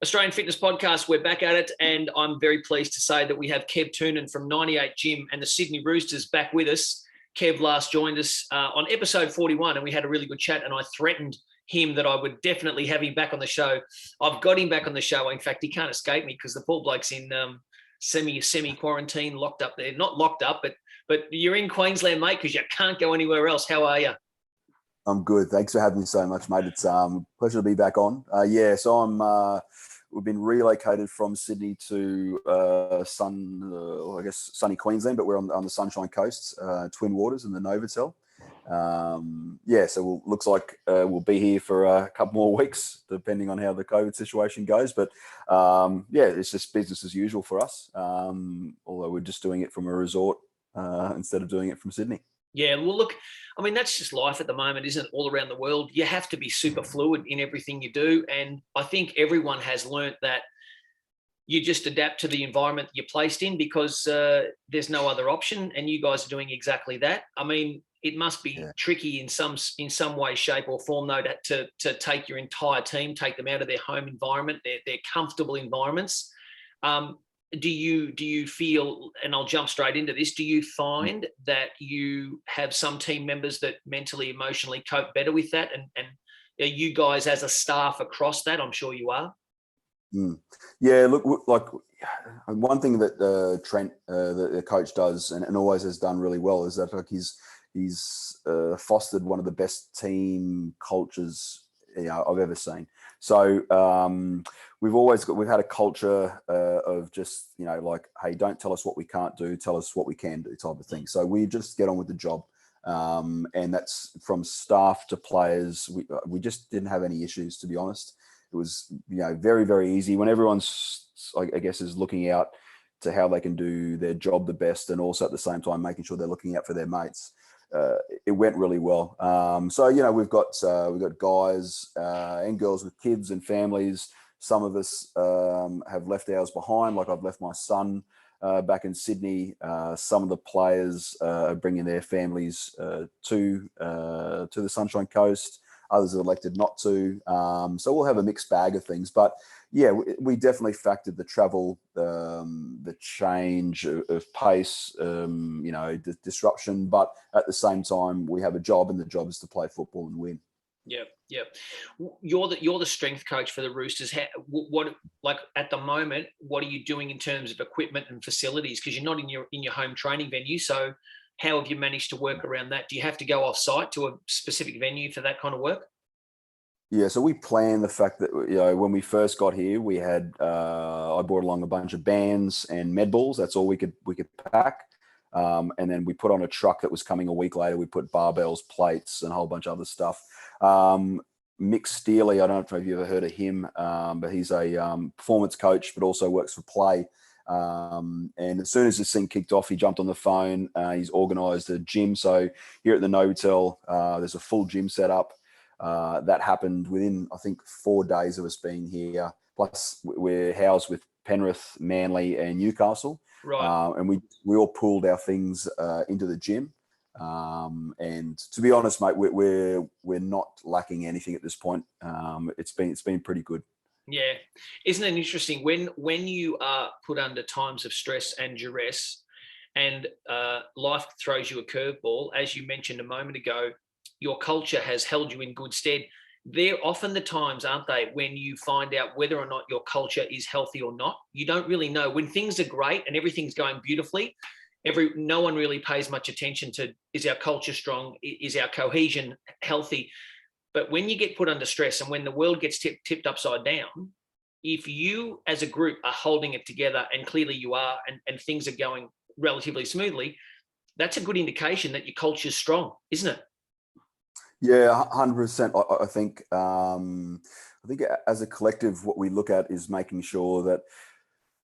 Australian Fitness Podcast, we're back at it, and I'm very pleased to say that we have Kev Toonan from 98 Gym and the Sydney Roosters back with us. Kev last joined us on episode 41, and we had a really good chat, and I threatened him that I would definitely have him back on the show. I've got him back on the show. In fact, he can't escape me because the poor bloke's in semi-quarantine, locked up there. Not locked up, but you're in Queensland, mate, because you can't go anywhere else. How are you? I'm good. Thanks for having me so much, mate. It's a pleasure to be back on. We've been relocated from Sydney to sunny Queensland, but we're on the Sunshine Coast, Twin Waters and the Novotel. So looks like we'll be here for a couple more weeks, depending on how the COVID situation goes. But it's just business as usual for us, although we're just doing it from a resort instead of doing it from Sydney. Yeah, well, look, I mean, that's just life at the moment, isn't it? All around the world, you have to be super fluid in everything you do. And I think everyone has learnt that you just adapt to the environment you're placed in because there's no other option. And you guys are doing exactly that. I mean, it must be tricky in some way, shape or form, though, to take your entire team, take them out of their home environment, their comfortable environments. Do you feel, and I'll jump straight into this, do you find that you have some team members that mentally, emotionally cope better with that? And are you guys as a staff across that? I'm sure you are. Yeah, look, like one thing that Trent, the coach, does and always has done really well is that like he's fostered one of the best team cultures I've ever seen. So we've had a culture of just like, hey, don't tell us what we can't do, tell us what we can do, type of thing. So we just get on with the job, and that's from staff to players. We just didn't have any issues, to be honest. It was very, very easy when everyone's, I guess, is looking out to how they can do their job the best, and also at the same time making sure they're looking out for their mates. It went really well. We've got guys and girls with kids and families. Some of us have left ours behind. Like I've left my son back in Sydney. Some of the players are bringing their families to the Sunshine Coast. Others have elected not to. So we'll have a mixed bag of things. But yeah, we definitely factored the travel, the change of pace, disruption. But at the same time, we have a job, and the job is to play football and win. Yeah. You're the strength coach for the Roosters. What at the moment? What are you doing in terms of equipment and facilities? Because you're not in your home training venue. So how have you managed to work around that? Do you have to go off site to a specific venue for that kind of work? Yeah, so we planned the fact that when we first got here, we had I brought along a bunch of bands and med balls. That's all we could pack, and then we put on a truck that was coming a week later. We put barbells, plates, and a whole bunch of other stuff. Mick Steely, I don't know if you've ever heard of him, but he's a performance coach, but also works for Play. And as soon as this thing kicked off, he jumped on the phone. He's organised a gym. So here at the Novotel, there's a full gym set up. That happened within, I think, 4 days of us being here. Plus, we're housed with Penrith, Manly, and Newcastle. Right. And we all pulled our things into the gym. And to be honest, mate, we're not lacking anything at this point. It's been pretty good. Yeah. Isn't it interesting when you are put under times of stress and duress and life throws you a curveball, as you mentioned a moment ago, your culture has held you in good stead. They're often the times, aren't they, when you find out whether or not your culture is healthy or not. You don't really know. When things are great and everything's going beautifully, no one really pays much attention to, is our culture strong? Is our cohesion healthy? But when you get put under stress and when the world gets tipped upside down, if you as a group are holding it together, and clearly you are, and things are going relatively smoothly, that's a good indication that your culture is strong, isn't it? Yeah, 100%. I think as a collective, what we look at is making sure that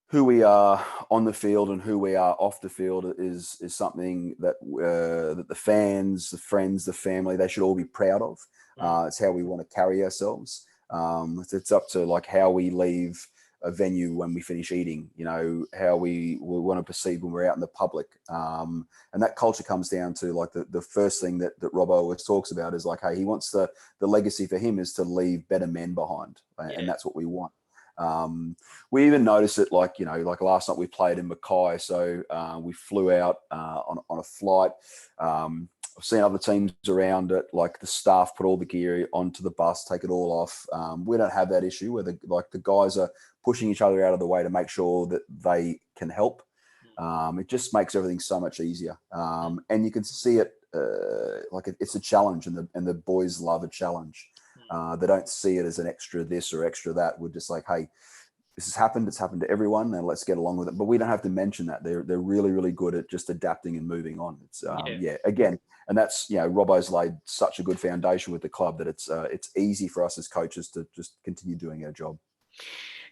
who we are on the field and who we are off the field is something that that the fans, the friends, the family, they should all be proud of. It's how we want to carry ourselves. It's up to like how we leave a venue when we finish eating, how we want to perceive when we're out in the public. And that culture comes down to like the first thing that Robbo always talks about is like, hey, he wants the legacy for him is to leave better men behind. And that's what we want. We even noticed it, like last night we played in Mackay, so we flew out on a flight. I've seen other teams around it, like the staff put all the gear onto the bus, take it all off. We don't have that issue where the guys are pushing each other out of the way to make sure that they can help. It just makes everything so much easier, and you can see it. It's a challenge, and the boys love a challenge. They don't see it as an extra this or extra that. We're just like, hey, this has happened. It's happened to everyone, and let's get along with it. But we don't have to mention that. They're really, really good at just adapting and moving on. It's again, and that's Robbo's laid such a good foundation with the club that it's easy for us as coaches to just continue doing our job.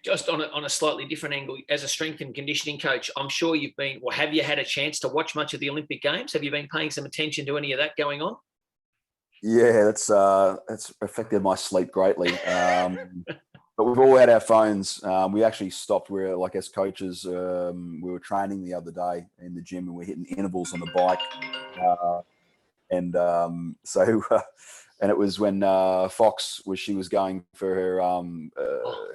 Just on a slightly different angle, as a strength and conditioning coach, I'm sure you've been, or have you had a chance to watch much of the Olympic Games? Have you been paying some attention to any of that going on? Yeah, that's affected my sleep greatly. But we've all had our phones. We actually stopped. We're like, as coaches, we were training the other day in the gym, and we're hitting intervals on the bike. And it was when Fox was going for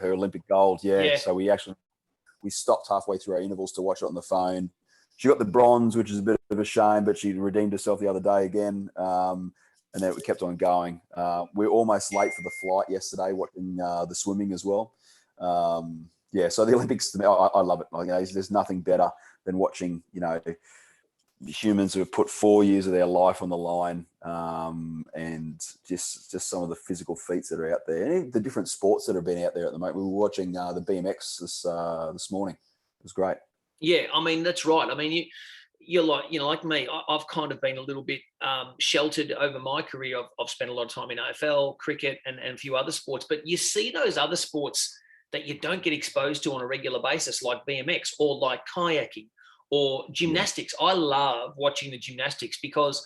her Olympic gold. Yeah. So we stopped halfway through our intervals to watch it on the phone. She got the bronze, which is a bit of a shame, but she redeemed herself the other day again. And then we kept on going. We're almost late for the flight yesterday, watching the swimming as well. So the Olympics, I love it. There's nothing better than watching, humans who have put 4 years of their life on the line, and just some of the physical feats that are out there, and the different sports that have been out there at the moment. We were watching the BMX this morning. It was great. Yeah, I mean, that's right. I mean, you're like me. I've kind of been a little bit sheltered over my career. I've spent a lot of time in AFL, cricket, and a few other sports. But you see those other sports that you don't get exposed to on a regular basis, like BMX or like kayaking or gymnastics. I love watching the gymnastics because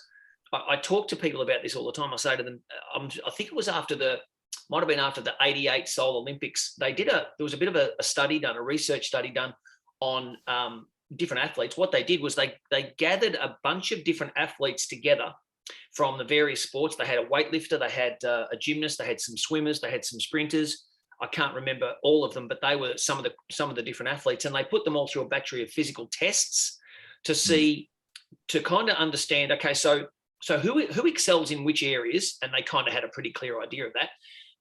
I talk to people about this all the time. I say to them, I think it was might have been after the 88 Seoul Olympics. There was a bit of a study done, a research study done on different athletes. What they did was they gathered a bunch of different athletes together from the various sports. They had a weightlifter, they had a gymnast, they had some swimmers, they had some sprinters. I can't remember all of them, but they were some of the different athletes, and they put them all through a battery of physical tests to kind of understand, okay, so who excels in which areas, and they kind of had a pretty clear idea of that.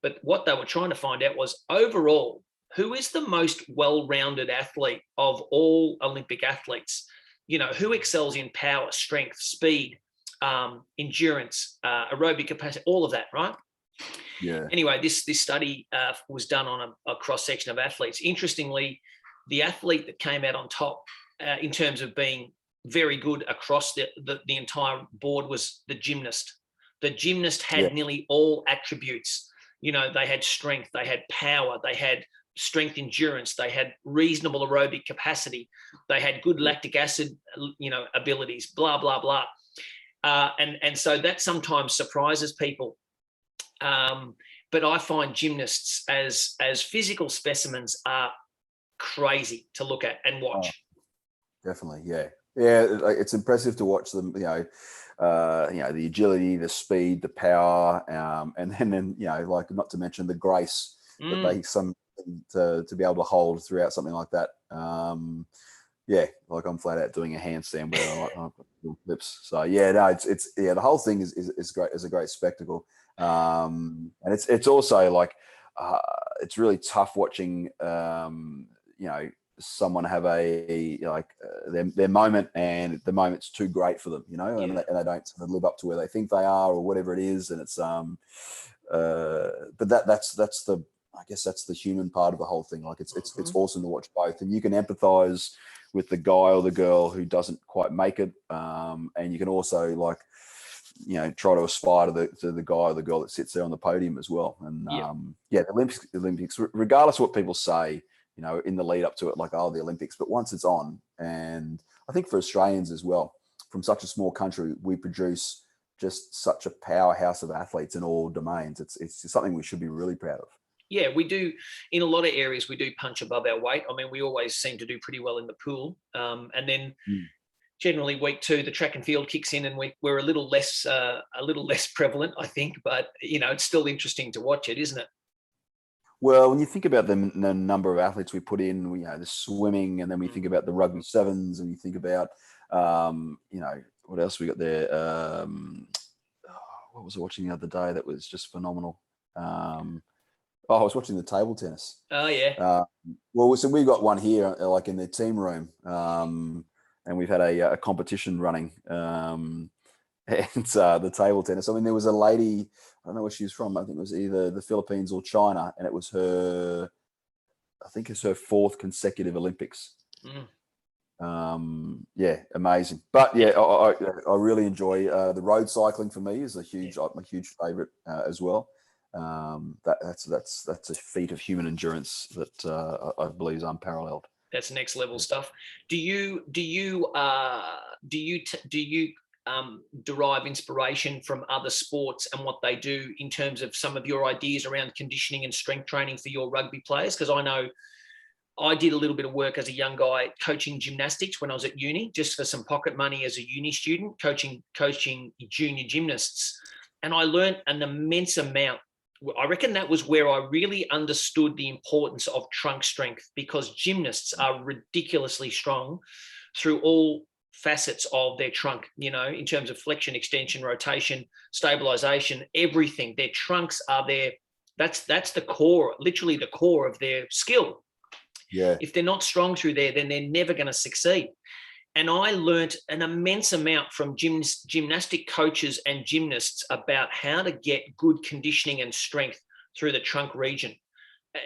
But what they were trying to find out was, overall, who is the most well-rounded athlete of all Olympic athletes? Who excels in power, strength, speed, endurance, aerobic capacity, all of that, right? Yeah. Anyway, this study was done on a cross-section of athletes. Interestingly, the athlete that came out on top in terms of being very good across the entire board was the gymnast. The gymnast had nearly all attributes. They had strength, they had power, they had strength endurance, they had reasonable aerobic capacity, they had good lactic acid, abilities, blah, blah, blah. And so that sometimes surprises people. But I find gymnasts as physical specimens are crazy to look at and watch. Definitely, yeah. It's impressive to watch them. The agility, the speed, the power, and then like, not to mention the grace that they to be able to hold throughout something like that. Like I'm flat out doing a handstand where I put flips. So it's the whole thing is great. Is a great spectacle. And it's also like it's really tough watching someone have their moment, and the moment's too great for them, and they don't sort of live up to where they think they are or whatever it is, and it's but that's the, I guess that's the human part of the whole thing. Like it's awesome to watch both, and you can empathize with the guy or the girl who doesn't quite make it, and you can also try to aspire to the guy or the girl that sits there on the podium as well. And the Olympics, regardless of what people say, in the lead up to it, like, oh, the Olympics, but once it's on, and I think for Australians as well, from such a small country, we produce just such a powerhouse of athletes in all domains. It's something we should be really proud of. Yeah, we do. In a lot of areas, we do punch above our weight. I mean, we always seem to do pretty well in the pool. And then generally week 2, the track and field kicks in, and we're a little less prevalent, I think. But, it's still interesting to watch it, isn't it? Well, when you think about the number of athletes we put in, the swimming, and then we think about the rugby sevens, and you think about, what else we got there? What was I watching the other day that was just phenomenal? I was watching the table tennis. Oh yeah. Well, so we got one here, like in the team room, and we've had a competition running, and the table tennis. I mean, there was a lady. I don't know where she was from. I think it was either the Philippines or China, and it was her. I think it's her 4th consecutive Olympics. Yeah, amazing. But yeah, I really enjoy the road cycling. For me, is a huge favorite as well. That's a feat of human endurance that I believe is unparalleled. That's next level stuff. Do you derive inspiration from other sports and what they do in terms of some of your ideas around conditioning and strength training for your rugby players? Because I know I did a little bit of work as a young guy coaching gymnastics when I was at uni, just for some pocket money as a uni student, coaching junior gymnasts. And I learned an immense amount. I reckon that was where I really understood the importance of trunk strength, because gymnasts are ridiculously strong through all facets of their trunk, in terms of flexion, extension, rotation, stabilization, everything. Their trunks are there. That's the core, literally the core of their skill. Yeah. If they're not strong through there, then they're never going to succeed. And I learnt an immense amount from gymnastic coaches and gymnasts about how to get good conditioning and strength through the trunk region.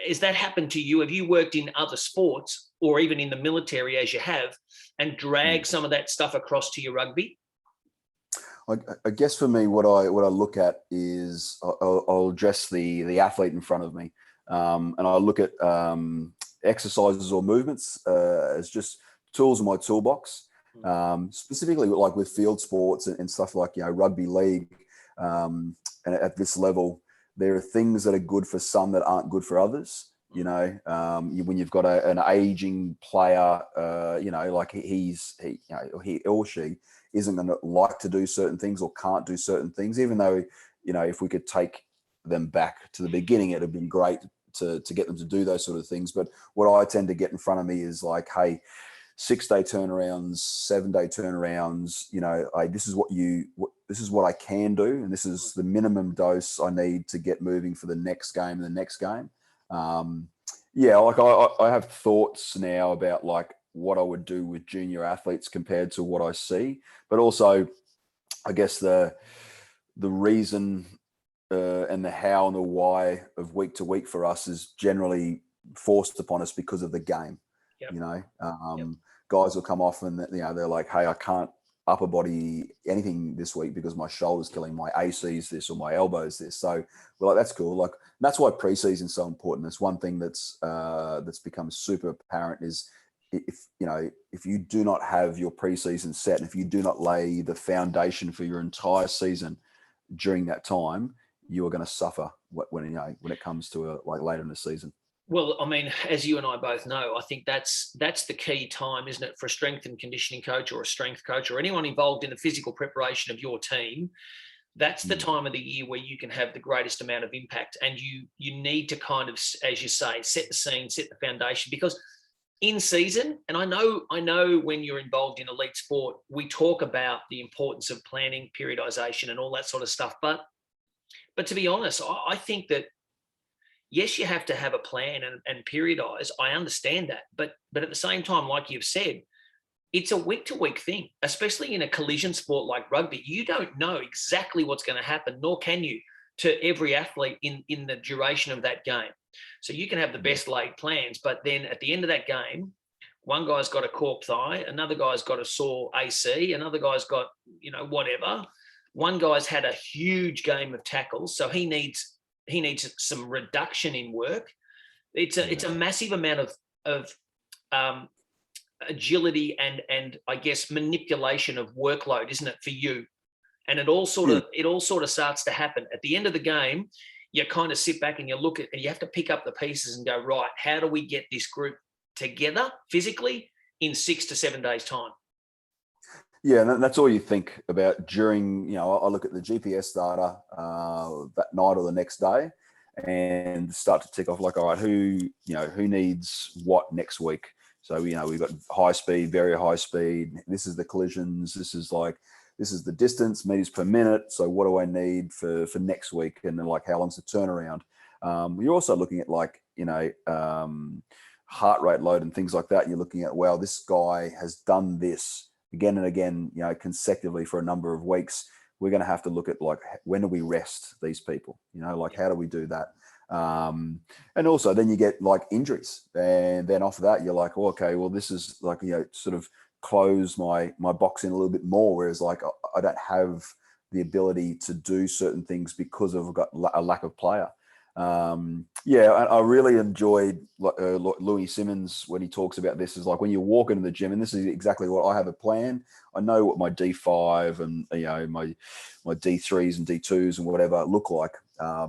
Has that happened to you? Have you worked in other sports or even in the military, as you have, and dragged some of that stuff across to your rugby? I guess for me, what I look at is I'll address the athlete in front of me, and I look at exercises or movements as just tools in my toolbox, specifically like with field sports and stuff like rugby league, and at this level there are things that are good for some that aren't good for others. When you've got an aging player, like he or she isn't going to like to do certain things or can't do certain things, even though if we could take them back to the beginning, it'd have been great to get them to do those sort of things. But what I tend to get in front of me is like, hey, 6-day turnarounds, 7-day turnarounds. This is what I can do, and this is the minimum dose I need to get moving for the next game and the next game. Like I have thoughts now about like what I would do with junior athletes compared to what I see, but also I guess the reason and the how and the why of week to week for us is generally forced upon us because of the game. Yep. Guys will come off and they're like, hey, I can't upper body anything this week because my shoulder's killing, my AC's this or my elbow's this. So we're like, that's cool. Like that's why preseason is so important. It's one thing that's become super apparent is if you do not have your preseason set, and if you do not lay the foundation for your entire season during that time, you are going to suffer when it comes to like later in the season. Well, I mean, as you and I both know, I think that's the key time, isn't it, for a strength and conditioning coach or a strength coach or anyone involved in the physical preparation of your team. That's the time of the year where you can have the greatest amount of impact, and you need to kind of, as you say, set the scene, set the foundation, because in season, and I know when you're involved in elite sport, we talk about the importance of planning, periodization, and all that sort of stuff. But to be honest, I think that yes, you have to have a plan and periodize. I understand that. But at the same time, like you've said, it's a week-to-week thing, especially in a collision sport like rugby. You don't know exactly what's going to happen, nor can you, to every athlete in the duration of that game. So you can have the best laid plans, but then at the end of that game, one guy's got a cork thigh, another guy's got a sore AC, another guy's got, whatever. One guy's had a huge game of tackles, so he needs some reduction in work. It's a massive amount of agility and I guess manipulation of workload, isn't it, for you? And it all sort of starts to happen at the end of the game. You kind of sit back and you look at, and you have to pick up the pieces and go, right, how do we get this group together physically in 6 to 7 days time? Yeah, and that's all you think about during, I look at the GPS data that night or the next day, and start to tick off like, all right, who needs what next week? So, we've got high speed, very high speed. This is the collisions. This is the distance, meters per minute. So what do I need for next week? And then like, how long's the turnaround? You're also looking at like, heart rate load and things like that. You're looking at, wow, this guy has done this again and again, consecutively for a number of weeks. We're going to have to look at like, when do we rest these people? Like, how do we do that? And also then you get like injuries, and then off of that, you're like, oh, okay, well, this is like, sort of close my box in a little bit more. Whereas like, I don't have the ability to do certain things because I've got a lack of player. I really enjoyed Louis Simmons when he talks about this. Is like, when you walk into the gym, and this is exactly what I have a plan. I know what my D5 and my D3s and D2s and whatever look like.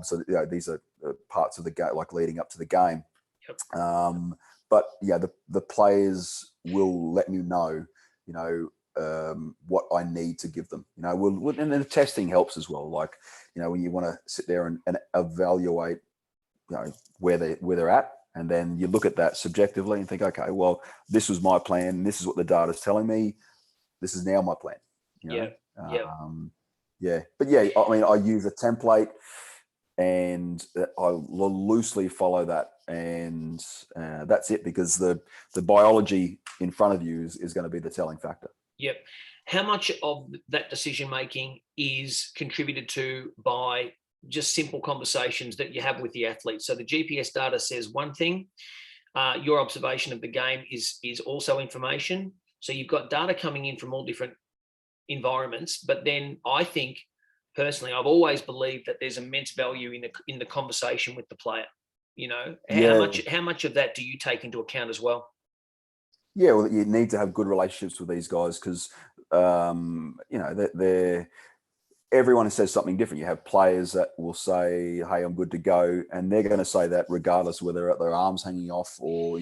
So these are parts of the game, like leading up to the game. Yep. But the players will let me know, what I need to give them. And then the testing helps as well. Like, when you want to sit there and evaluate, where they're at, and then you look at that subjectively and think, okay, well, this was my plan. This is what the data is telling me. This is now my plan. Yeah. But I mean, I use a template, and I loosely follow that, and that's it, because the biology in front of you is going to be the telling factor. Yep. How much of that decision making is contributed to by just simple conversations that you have with the athlete? So the GPS data says one thing, your observation of the game is also information. So you've got data coming in from all different environments, but then I think personally, I've always believed that there's immense value in the conversation with the player. How much of that do you take into account as well? Yeah, well, you need to have good relationships with these guys, because they're everyone says something different. You have players that will say, "Hey, I'm good to go," and they're going to say that regardless of whether their arms hanging off or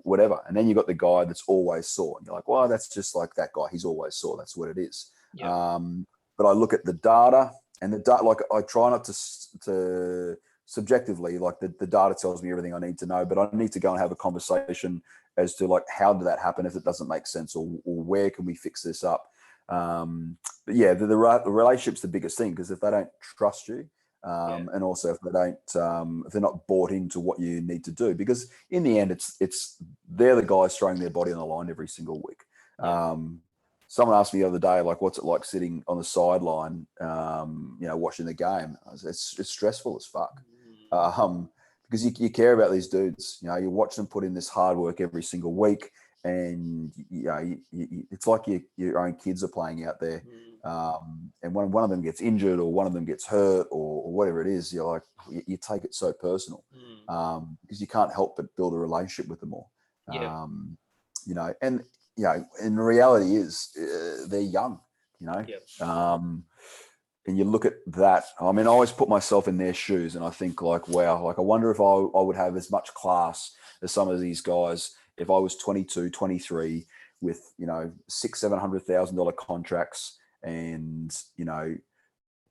whatever. And then you got the guy that's always sore, and you're like, "Well, that's just like that guy. He's always sore. That's what it is." Yeah. But I look at the data, and the data, like, I try not to subjectively, like, the data tells me everything I need to know, but I need to go and have a conversation as to like, how did that happen if it doesn't make sense, or where can we fix this up. But yeah, the relationship's the biggest thing, because if they don't trust you, and also if they're not bought into what you need to do, because in the end, it's they're the guys throwing their body on the line every single week. Yeah. Someone asked me the other day, like, what's it like sitting on the sideline, watching the game? It's stressful as fuck. Because you care about these dudes. You watch them put in this hard work every single week, and it's like your own kids are playing out there. And when one of them gets injured, or one of them gets hurt, or whatever it is, you're like, you take it so personal, because you can't help but build a relationship with them all. Yeah. And and the reality is, they're young. Yeah. And you look at that. I mean, I always put myself in their shoes, and I think, like, wow, like, I wonder if I would have as much class as some of these guys if I was 22, 23 with, $600,000-$700,000 contracts, and,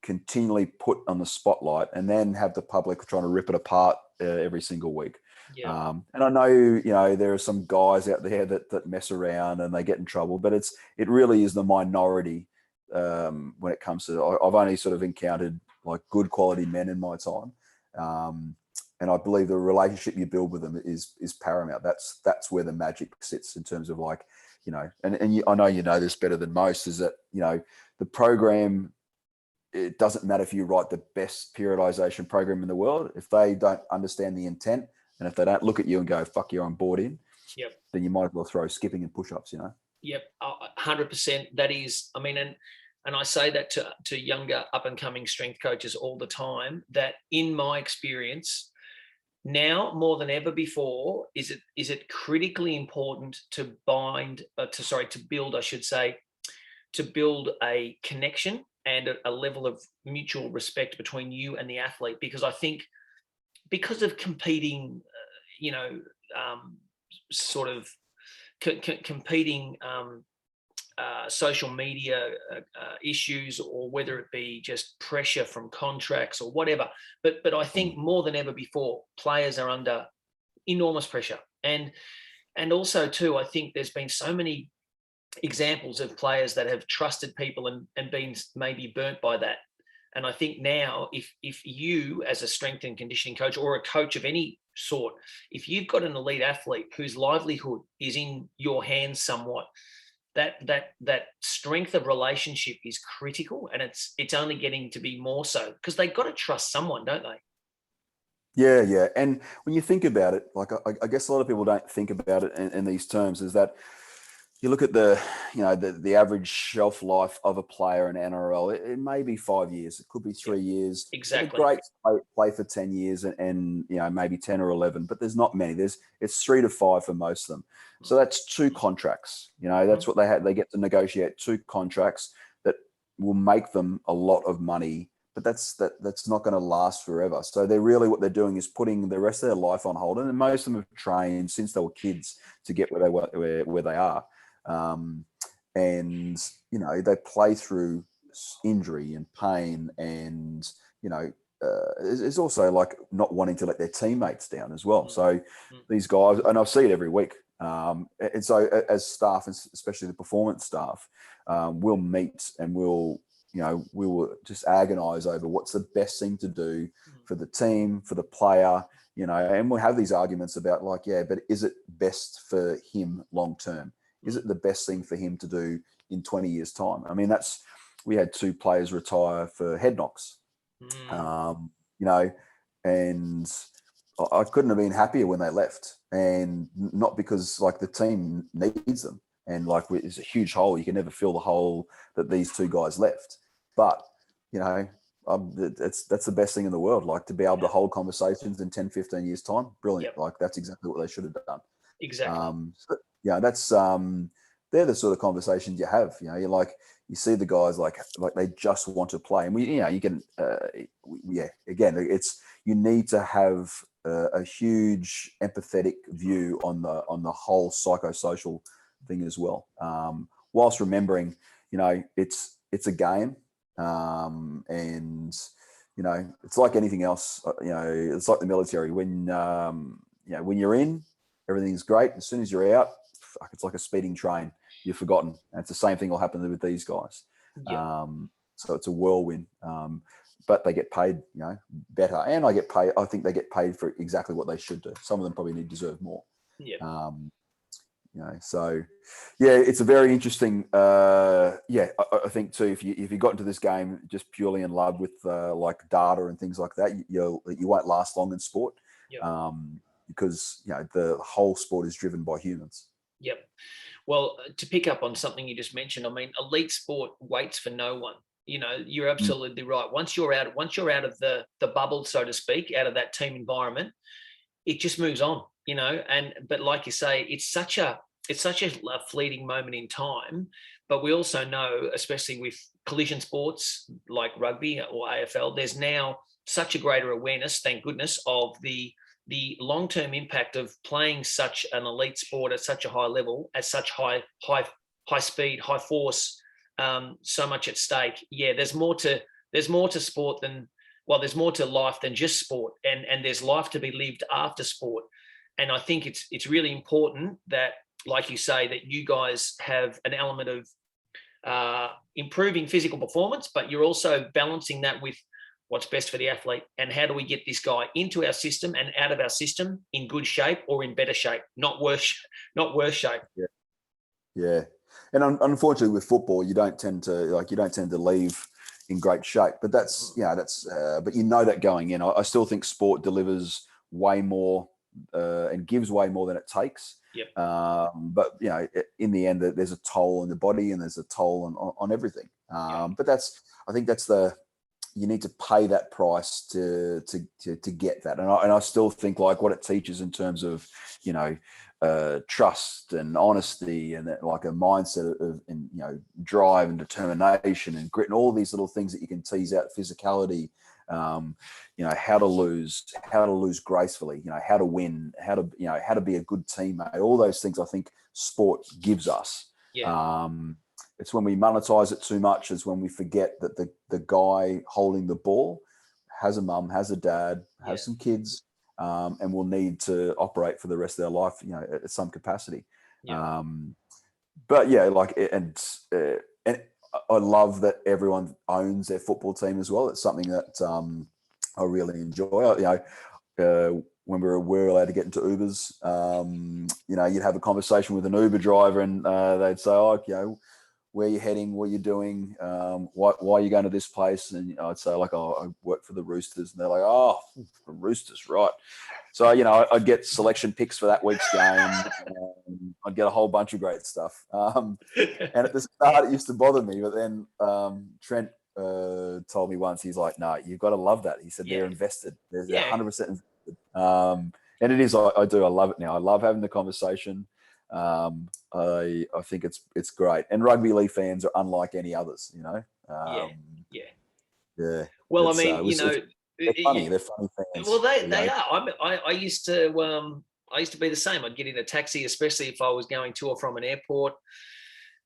continually put on the spotlight, and then have the public trying to rip it apart every single week. Yeah. And I know, there are some guys out there that mess around and they get in trouble, but it really is the minority. When it comes to, I've only sort of encountered like good quality men in my time. And I believe the relationship you build with them is paramount. That's where the magic sits, in terms of like, I know you know this better than most, is that, the program, it doesn't matter if you write the best periodization program in the world. If they don't understand the intent, and if they don't look at you and go, "Fuck, you're on board in," Yep. then you might as well throw skipping and push-ups, Yep. 100%. That is, I mean, and I say that to younger up and coming strength coaches all the time, that in my experience, now more than ever before, is it critically important to build, I should say, to build a connection and a level of mutual respect between you and the athlete. Because I think, because of competing, sort of competing social media issues, or whether it be just pressure from contracts or whatever. But I think more than ever before, players are under enormous pressure. And also too, I think there's been so many examples of players that have trusted people and been maybe burnt by that. And I think now, if you, as a strength and conditioning coach or a coach of any sort, if you've got an elite athlete whose livelihood is in your hands somewhat, that strength of relationship is critical, and it's only getting to be more so, because they've got to trust someone, don't they? Yeah. And when you think about it, like I guess a lot of people don't think about it in these terms, is that you look at the average shelf life of a player in NRL, it may be 5 years. It could be 3 years. Exactly. Great play for 10 years and maybe 10 or 11, but there's not many. It's 3 to 5 for most of them. So that's 2 contracts. That's what they had. They get to negotiate 2 contracts that will make them a lot of money, but that's not going to last forever. So what they're doing is putting the rest of their life on hold. And most of them have trained since they were kids to get where they are. And they play through injury and pain, and it's also like not wanting to let their teammates down as well. So these guys, and I see it every week, and so as staff, especially the performance staff, we'll meet and we will just agonize over what's the best thing to do for the team, for the player, and we'll have these arguments about but is it best for him long term? Is it the best thing for him to do in 20 years' time? I mean, we had 2 players retire for head knocks, and I couldn't have been happier when they left, and not because the team needs them, and it's a huge hole. You can never fill the hole that these 2 guys left, but that's the best thing in the world, to be able to hold conversations in 10, 15 years' time. Brilliant. Yep. That's exactly what they should have done. Exactly. That's they're the sort of conversations you have. You see the guys like they just want to play, and again, it's, you need to have a huge empathetic view on the whole psychosocial thing as well, whilst remembering it's a game, and it's like anything else. It's like the military. When you're in, everything's great. As soon as you're out, it's like a speeding train. You're forgotten. And it's the same thing will happen with these guys. Yeah. So it's a whirlwind. But they get paid, better. And I think they get paid for exactly what they should do. Some of them probably deserve more. Yeah. So it's a very interesting. I think too, if you got into this game just purely in love with data and things like that, you won't last long in sport. Yep. Because the whole sport is driven by humans. Yep. Well, to pick up on something you just mentioned, I mean, elite sport waits for no one. You're absolutely right. Once you're out of the bubble, so to speak, out of that team environment, it just moves on. But like you say, it's such a fleeting moment in time. But we also know, especially with collision sports like rugby or AFL, there's now such a greater awareness, thank goodness, of the long-term impact of playing such an elite sport at such a high level, at such high speed, high force, so much at stake. Yeah, there's more to sport than, there's more to life than just sport, and there's life to be lived after sport. And I think it's really important that, like you say, that you guys have an element of improving physical performance, but you're also balancing that with what's best for the athlete, and how do we get this guy into our system and out of our system in good shape or in better shape, not worse shape. Yeah. And unfortunately with football, you don't tend to leave in great shape, but but that going in, I still think sport delivers way more and gives way more than it takes. Yep. But in the end, there's a toll on the body and there's a toll on everything. But I think that's you need to pay that price to get that. And I still think what it teaches in terms of, trust and honesty and like a mindset of drive and determination and grit and all these little things that you can tease out, physicality, how to lose gracefully, how to win, how to be a good teammate, all those things I think sport gives us. Yeah. it's when we monetize it too much, is when we forget that the guy holding the ball has a mum, has a dad, has some kids, and will need to operate for the rest of their life, at some capacity. Yeah. But yeah, like, and I love that everyone owns their football team as well. It's something that I really enjoy. When we were allowed to get into Ubers, you'd have a conversation with an Uber driver, and they'd say, "Oh, where you heading? What are you doing? Why are you going to this place?" And I'd say, like, "Oh, I work for the Roosters," and they're like, "Oh, the Roosters, right?" So, I'd get selection picks for that week's game. I'd get a whole bunch of great stuff. And at the start, it used to bother me, but then Trent told me once, he's like, "No, you've got to love that." He said, "They're invested. They're 100% invested." And it is. I do. I love it now. I love having the conversation. I think it's great. And rugby league fans are unlike any others. Yeah. Well, I It's, mean, they're funny. They're funny fans. Well, they are. I used to be the same. I'd get in a taxi, especially if I was going to or from an airport.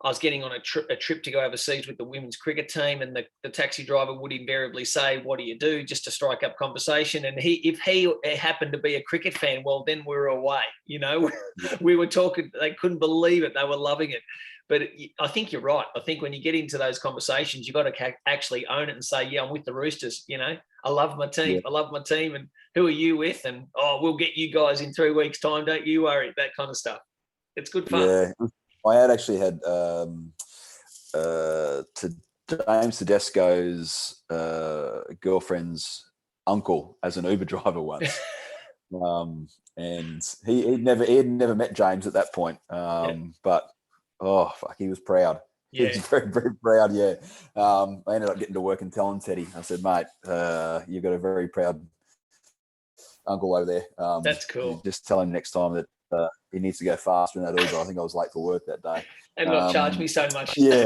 I was getting on a trip to go overseas with the women's cricket team, and the taxi driver would invariably say, "What do you do?" just to strike up conversation. And if he happened to be a cricket fan, well, then we were away. We were talking. They couldn't believe it. They were loving it. But I think you're right. I think when you get into those conversations, you've got to actually own it and say, "Yeah, I'm with the Roosters. I love my team. I love my team. And who are you with? And we'll get you guys in 3 weeks' time. Don't you worry." That kind of stuff. It's good fun. Yeah. I had actually had James Tedesco's girlfriend's uncle as an Uber driver once, and he had never met James at that point. But he was proud. Yeah. He was very, very proud. Yeah. I ended up getting to work and telling Teddy. I said, "Mate, you've got a very proud uncle over there." That's cool. Just tell him next time that he needs to go faster in that Uber. I think I was late for work that day. And not charge me so much. Yeah.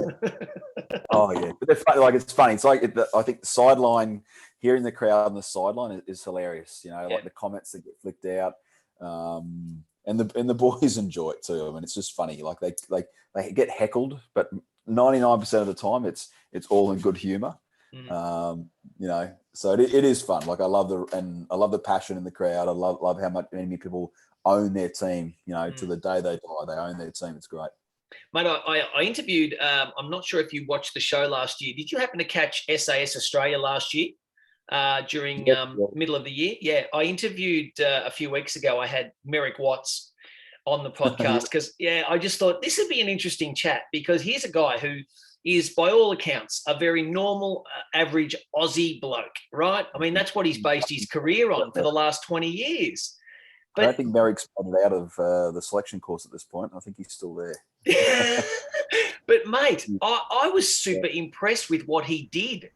Oh, yeah. But they're funny. Like, it's funny. It's like, I think the sideline, hearing the crowd on the sideline is hilarious. Like the comments that get flicked out. And the boys enjoy it too. I mean, it's just funny. Like they get heckled, but 99% of the time it's all in good humor. So it is fun. Like, I love the passion in the crowd. I love how many people own their team, to the day they die, they own their team. It's great. Mate, I interviewed, I'm not sure if you watched the show last year. Did you happen to catch SAS Australia last year during middle of the year? Yeah, I interviewed a few weeks ago. I had Merrick Watts on the podcast because, I just thought this would be an interesting chat, because here's a guy who is, by all accounts, a very normal, average Aussie bloke, right? I mean, that's what he's based his career on for the last 20 years. But I don't think Merrick's made it out of the selection course at this point. I think he's still there. But mate, I was super impressed with what he did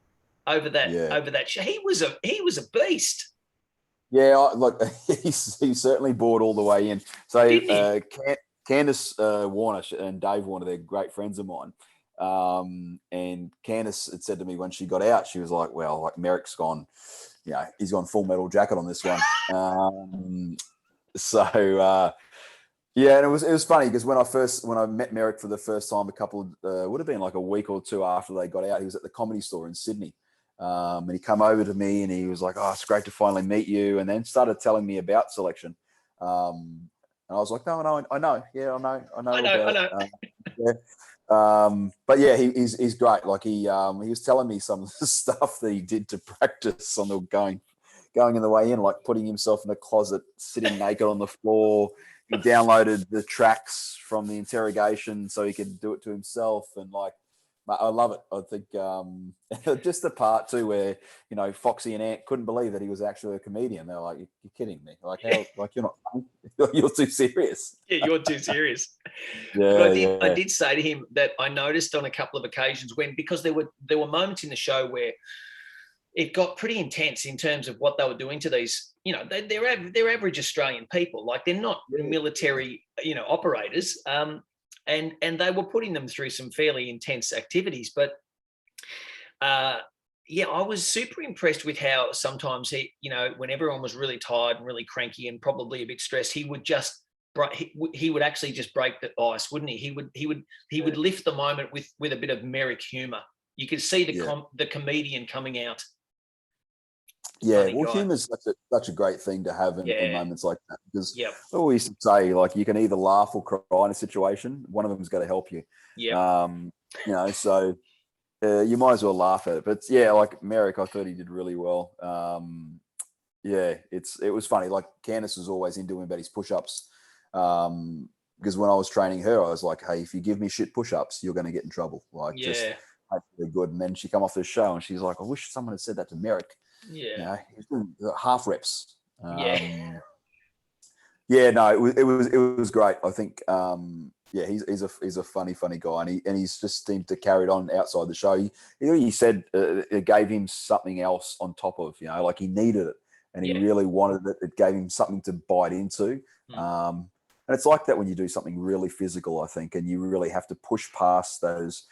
over that show. He was a beast. Yeah, look, he certainly bored all the way in. So Candace Warner and Dave Warner, they're great friends of mine. And Candace had said to me when she got out, she was like, "Well, like, Merrick's gone, he's gone full metal jacket on this one." And it was funny because when I met Merrick for the first time, would have been like a week or two after they got out, he was at the Comedy Store in Sydney. And he come over to me and he was like, "Oh, it's great to finally meet you," and then started telling me about selection. And I was like, "No, I know. Yeah, I know. But yeah, he's great. Like, he was telling me some of the stuff that he did to practice on the going in the way in, like putting himself in a closet, sitting naked on the floor. He downloaded the tracks from the interrogation so he could do it to himself. And like, I love it. I think just the part too where, Foxy and Ant couldn't believe that he was actually a comedian. They're like, "You're kidding me. Like, how, like, you're not funny. You're too serious." Yeah, you're too serious. Yeah, I did say to him that I noticed on a couple of occasions because there were moments in the show where it got pretty intense in terms of what they were doing to these, they're average Australian people. Like, they're not military, operators. And they were putting them through some fairly intense activities. But, I was super impressed with how sometimes he, when everyone was really tired and really cranky and probably a bit stressed, he would just he would actually just break the ice, wouldn't he? He would lift the moment with a bit of Merrick humour. You could see the comedian coming out. Yeah, well, humour is such a great thing to have in moments like that, because I always say, like, you can either laugh or cry in a situation. One of them's got to help you. Yeah. So you might as well laugh at it. But yeah, like Merrick, I thought he did really well. It was funny. Like, Candice was always into him about his push-ups. Because when I was training her, I was like, hey, if you give me shit push-ups, you're going to get in trouble. Like, just hopefully good. And then she come off the show and she's like, I wish someone had said that to Merrick. Yeah. He's doing half reps. Yeah, no, it was great. I think, he's a funny guy, and he's just seemed to carry it on outside the show. He said it gave him something else on top of, like he needed it, and he really wanted it. It gave him something to bite into. And it's like that when you do something really physical, I think, and you really have to push past those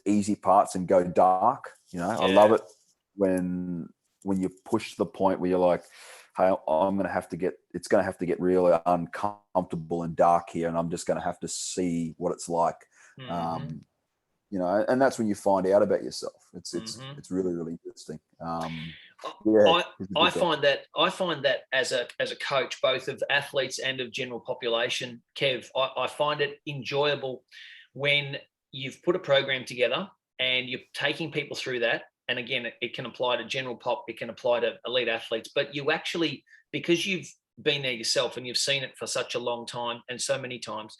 easy parts and go dark. I love it when you push the point where you're like, hey, it's going to have to get really uncomfortable and dark here, and I'm just going to have to see what it's like. And that's when you find out about yourself. It's really, really interesting. I find that as a coach, both of athletes and of general population, Kev, I find it enjoyable when you've put a program together and you're taking people through that. And again, it can apply to general pop, it can apply to elite athletes, but you actually, because you've been there yourself and you've seen it for such a long time and so many times,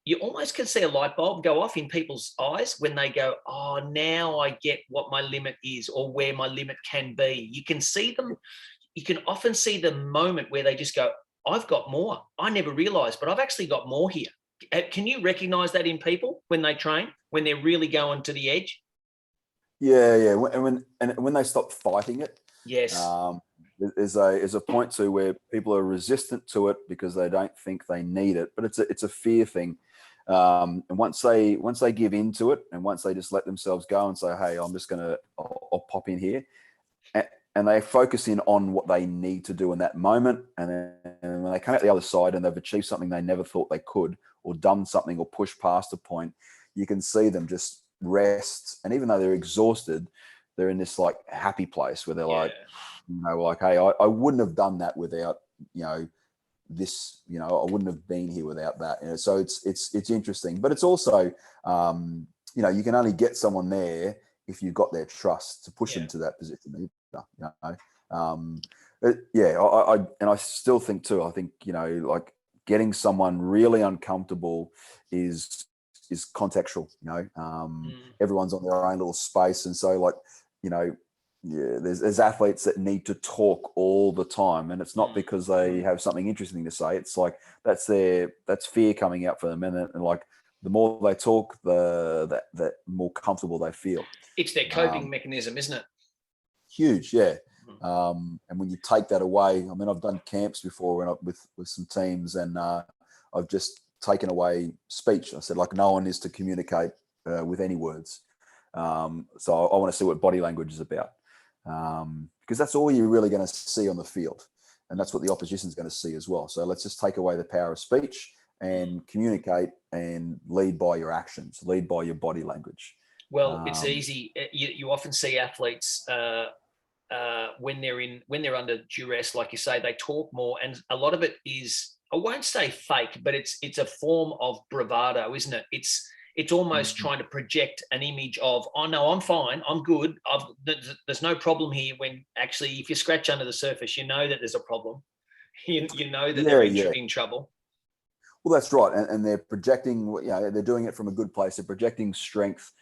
you almost can see a light bulb go off in people's eyes when they go, oh, now I get what my limit is or where my limit can be. You can see them. You can often see the moment where they just go, I've got more. I never realized, but I've actually got more here. Can you recognize that in people when they train, when they're really going to the edge? Yeah. When they stop fighting it, yes, there's a point to where people are resistant to it because they don't think they need it, but it's a fear thing. And once they give into it, and once they just let themselves go and say, hey, I'll pop in here, and they focus in on what they need to do in that moment, and then when they come out the other side and they've achieved something they never thought they could, or done something, or pushed past a point, you can see them just rest, and even though they're exhausted, they're in this like happy place where they're like, hey, I wouldn't have done that without this, I wouldn't have been here without that. So it's interesting, but it's also you can only get someone there if you've got their trust to push them to that position. I still think too, I think like getting someone really uncomfortable is contextual. Everyone's on their own little space, and so like there's athletes that need to talk all the time, and it's not because they have something interesting to say. It's like that's fear coming out for them, and like the more they talk, the more comfortable they feel. It's their coping mechanism, isn't it? Huge, yeah. And when you take that away, I mean, I've done camps before with some teams, and I've just taken away speech. I said, like, no one is to communicate with any words. So I want to see what body language is about, because that's all you're really going to see on the field, and that's what the opposition is going to see as well. So let's just take away the power of speech and communicate and lead by your actions, lead by your body language. Well, it's easy. You often see athletes when they're under duress, like you say, they talk more, and a lot of it is, I won't say fake, but it's a form of bravado, isn't it? It's almost trying to project an image of, oh no, I'm fine, I'm good, there's no problem here, when actually, if you scratch under the surface, you know that there's a problem. You know that they're in trouble. Well, that's right, and they're projecting. They're doing it from a good place. They're projecting strength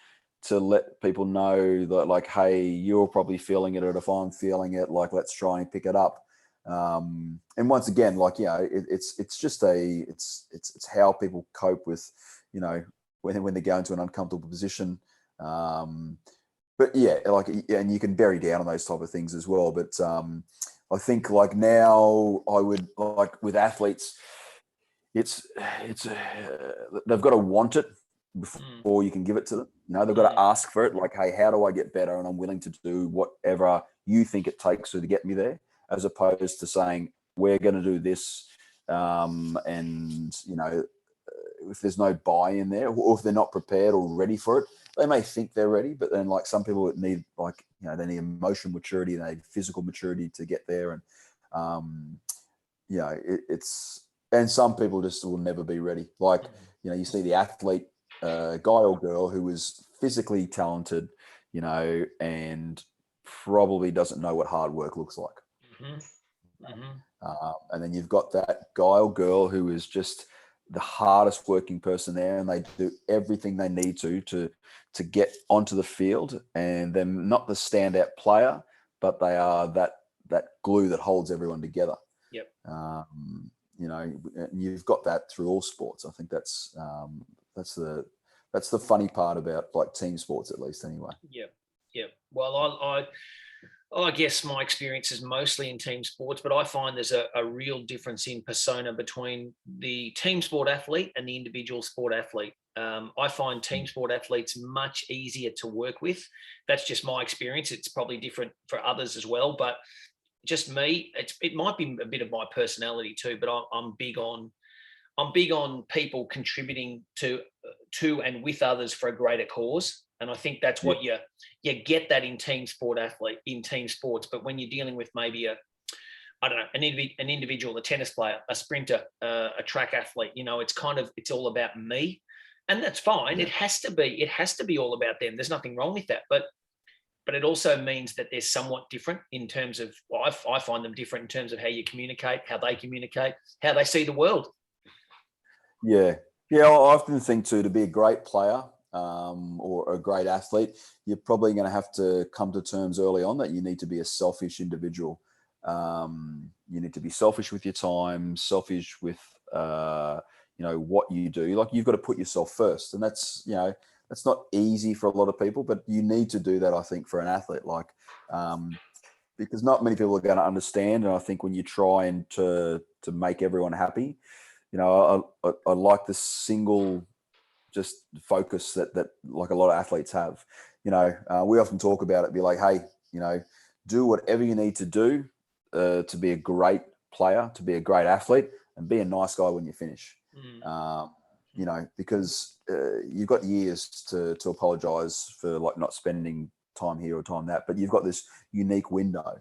to let people know that, like, hey, you're probably feeling it, or if I'm feeling it, like, let's try and pick it up. And once again, like, it's just it's how people cope with, when they go into an uncomfortable position. But yeah, like, and you can bury down on those type of things as well. But I think, like, now I would, like, with athletes, it's they've got to want it before you can give it to them. They've got to ask for it. Like, hey, how do I get better? And I'm willing to do whatever you think it takes to get me there, as opposed to saying, we're going to do this and if there's no buy-in there, or if they're not prepared or ready for it, they may think they're ready, but then like some people need they need emotional maturity, they need physical maturity to get there, and it's and some people just will never be ready. Like you see the athlete, guy or girl who is physically talented, and probably doesn't know what hard work looks like. And then you've got that guy or girl who is just the hardest working person there, and they do everything they need to get onto the field, and they're not the standout player, but they are that glue that holds everyone together. Yep. You've got that through all sports. I think that's the funny part about like team sports, at least anyway. Yep. Well, I guess my experience is mostly in team sports, but I find there's a real difference in persona between the team sport athlete and the individual sport athlete. I find team sport athletes much easier to work with. That's just my experience. It's probably different for others as well, but just me, it might be a bit of my personality too, but I'm big on people contributing to and with others for a greater cause. And I think that's what you get that in team sports. But when you're dealing with maybe an individual, a tennis player, a sprinter, a track athlete, it's all about me, and that's fine. Yeah. It has to be all about them. There's nothing wrong with that. But it also means that they're somewhat different in terms of, I find them different in terms of how you communicate, how they communicate, how they see the world. Yeah. I often think too, to be a great player, or a great athlete, you're probably going to have to come to terms early on that you need to be a selfish individual. You need to be selfish with your time, selfish with what you do. Like, you've got to put yourself first, and that's not easy for a lot of people, but you need to do that, I think, for an athlete. Because not many people are going to understand, and I think when you try and to make everyone happy, I like the single just focus that like a lot of athletes have. We often talk about it, be like, hey, do whatever you need to do to be a great player, to be a great athlete, and be a nice guy when you finish. Because you've got years to apologize for like not spending time here or time that, but you've got this unique window.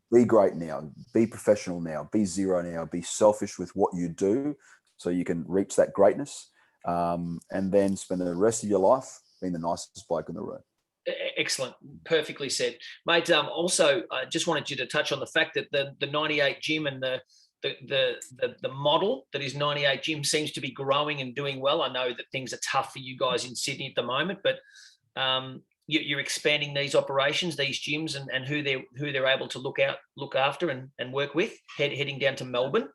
Be great now, be professional now, be zero now, be selfish with what you do so you can reach that greatness. And then spend the rest of your life being the nicest bloke in the room. Excellent. Perfectly said. Mate, also, I just wanted you to touch on the fact that the 98 gym and the model that is 98 gym seems to be growing and doing well. I know that things are tough for you guys in Sydney at the moment, but you're expanding these operations, these gyms, and who they're able to look after and work with, heading down to Melbourne.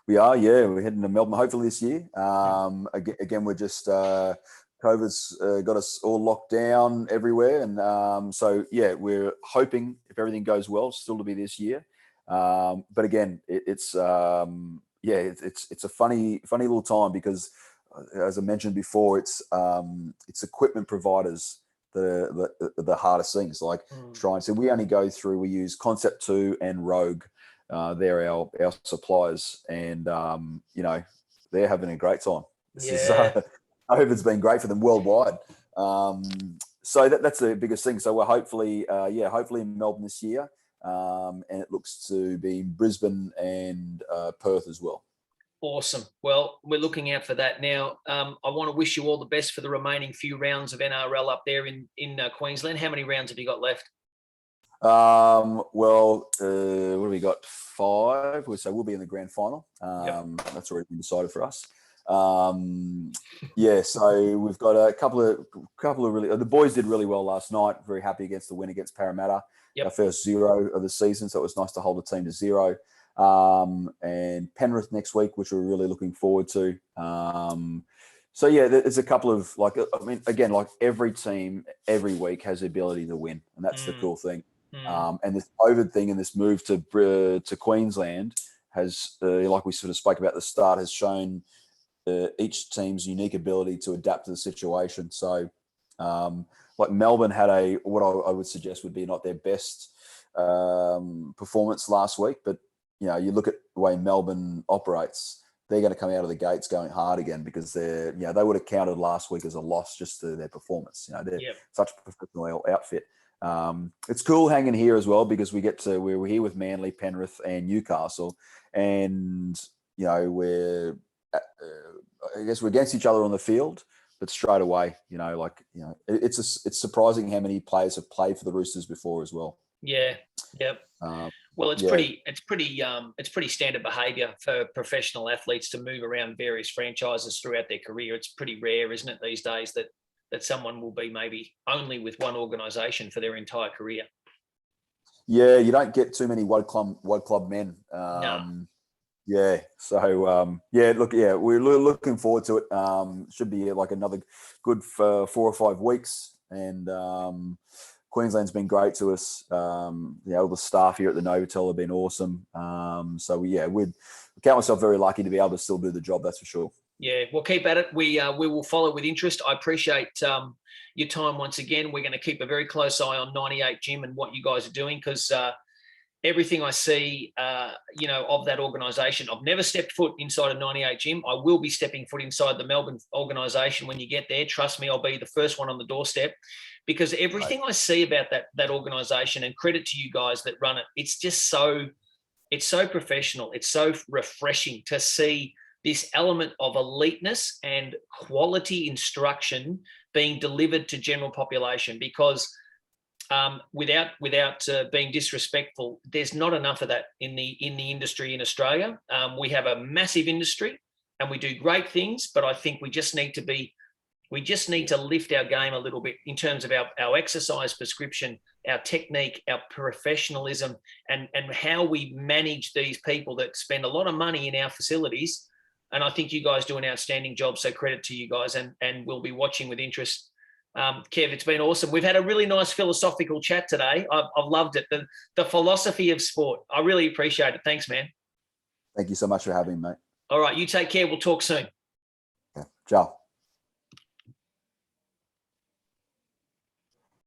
We are, we're heading to Melbourne hopefully this year. Again, we're just COVID's got us all locked down everywhere, and we're hoping, if everything goes well, still to be this year. But again, it's a funny little time, because as I mentioned before, it's equipment providers the hardest things. Like trying, so we use Concept 2 and Rogue. They're our suppliers, and they're having a great time. COVID's been great for them worldwide. So that's the biggest thing. So we're hopefully in Melbourne this year, and it looks to be in Brisbane and Perth as well. Awesome. Well, we're looking out for that now. I want to wish you all the best for the remaining few rounds of NRL up there in Queensland. How many rounds have you got left? What do we got? 5. So we'll be in the grand final. That's already been decided for us. So we've got a couple of really. The boys did really well last night. Very happy against the win against Parramatta. Our first 0 of the season, so it was nice to hold the team to 0. And Penrith next week, which we're really looking forward to. There's a couple of again, like every team every week has the ability to win, and that's the cool thing. And this COVID thing and this move to Queensland has, like we sort of spoke about at the start, has shown each team's unique ability to adapt to the situation. So, like Melbourne had what I would suggest would be not their best performance last week, but you look at the way Melbourne operates, they're going to come out of the gates going hard again because they would have counted last week as a loss just to their performance. They're such a professional outfit. It's cool hanging here as well because we're here with Manly, Penrith, and Newcastle, and we're I guess we're against each other on the field, but straight away, it's surprising how many players have played for the Roosters before as well. Yeah. Yep. Well, it's pretty standard behaviour for professional athletes to move around various franchises throughout their career. It's pretty rare, isn't it, these days that someone will be maybe only with one organisation for their entire career. Yeah, you don't get too many wide club men. No. Yeah. So we're looking forward to it. Should be like another good 4 or 5 weeks, and Queensland's been great to us. All the staff here at the Novotel have been awesome. We'd count myself very lucky to be able to still do the job. That's for sure. Yeah, we'll keep at it. We will follow with interest. I appreciate your time once again. We're going to keep a very close eye on 98 Gym and what you guys are doing, because everything I see, of that organisation, I've never stepped foot inside of 98 Gym. I will be stepping foot inside the Melbourne organisation when you get there. Trust me, I'll be the first one on the doorstep, because everything I see about that organisation, and credit to you guys that run it, it's so professional. It's so refreshing to see this element of eliteness and quality instruction being delivered to general population, because without being disrespectful, there's not enough of that in the industry in Australia. We have a massive industry and we do great things, but I think we just need to lift our game a little bit in terms of our exercise prescription, our technique, our professionalism, and how we manage these people that spend a lot of money in our facilities. And I think you guys do an outstanding job. So credit to you guys, and we'll be watching with interest. Kev, it's been awesome. We've had a really nice philosophical chat today. I've loved it. The philosophy of sport. I really appreciate it. Thanks, man. Thank you so much for having me, mate. All right. You take care. We'll talk soon. Yeah. Ciao.